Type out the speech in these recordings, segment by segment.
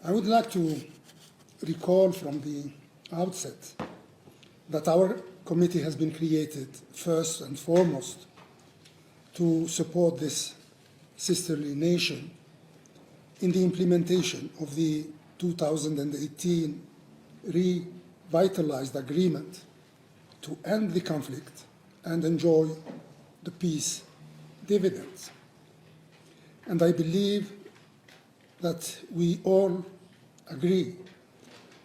I would like to recall from the outset that our committee has been created first and foremost to support this sisterly nation in the implementation of the 2018 revitalized agreement to end the conflict and enjoy the peace dividends. And I believe that we all agree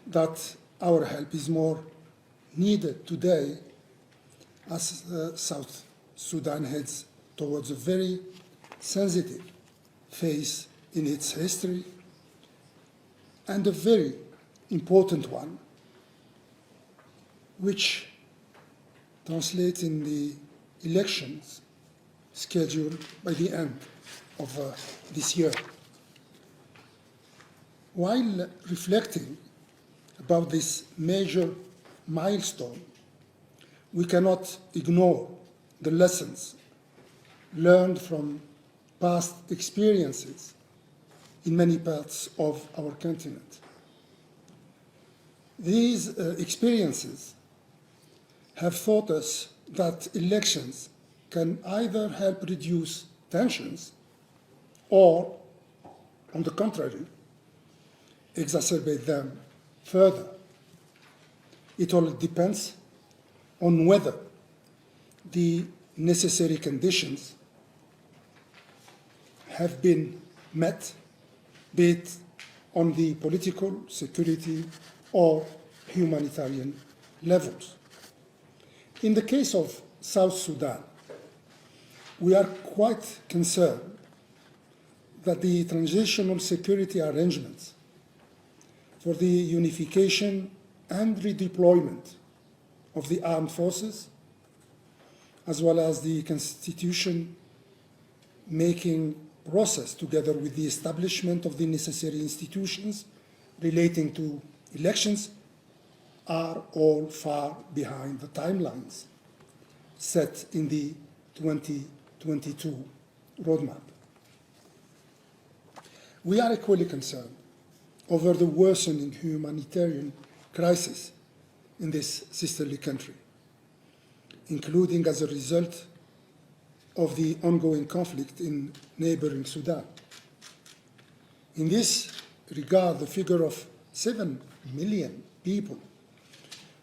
that our help is more needed today as South Sudan heads towards a very sensitive phase in its history and a very important one, which translates in the elections scheduled by the end of this year. While reflecting about this major milestone, we cannot ignore the lessons learned from past experiences in many parts of our continent. These experiences have taught us that elections can either help reduce tensions or, on the contrary, exacerbate them further. It all depends on whether the necessary conditions have been met, be it on the political, security, or humanitarian levels. In the case of South Sudan, we are quite concerned that the transitional security arrangements for the unification and redeployment of the armed forces, as well as the constitution-making process, together with the establishment of the necessary institutions relating to elections, are all far behind the timelines set in the 2022 roadmap. We are equally concerned over the worsening humanitarian crisis in this sisterly country, including as a result of the ongoing conflict in neighboring Sudan. In this regard, the figure of 7 million people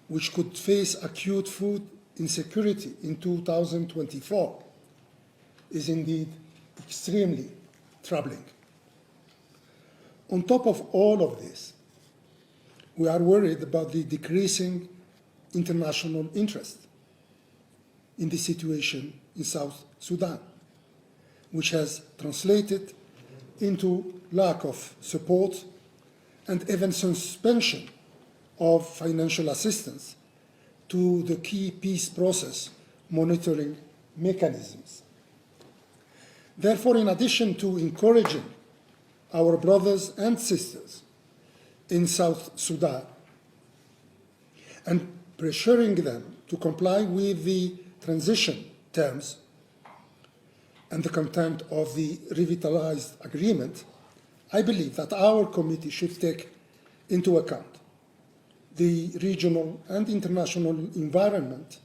which could face acute food insecurity in 2024 is indeed extremely troubling. On top of all of this, we are worried about the decreasing international interest in the situation in South Sudan, which has translated into lack of support and even suspension of financial assistance to the key peace process monitoring mechanisms. Therefore, in addition to encouraging our brothers and sisters in South Sudan and pressuring them to comply with the transition terms and the content of the revitalized agreement, I believe that our committee should take into account the regional and international environment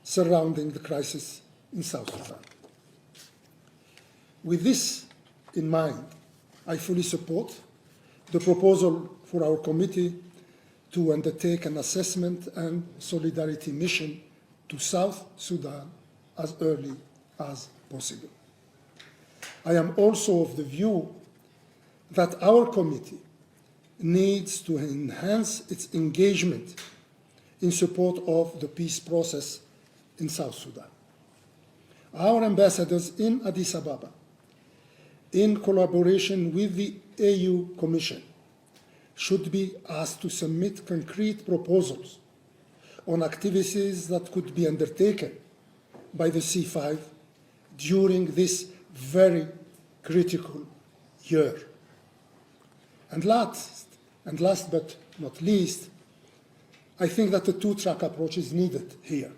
surrounding the crisis in South Sudan. With this in mind, I fully support the proposal for our committee to undertake an assessment and solidarity mission to South Sudan as early as possible. I am also of the view that our committee needs to enhance its engagement in support of the peace process in South Sudan. Our ambassadors in Addis Ababa, in collaboration with the AU Commission, should be asked to submit concrete proposals on activities that could be undertaken by the C5 during this very critical year. And last but not least, I think that the two-track approach is needed here.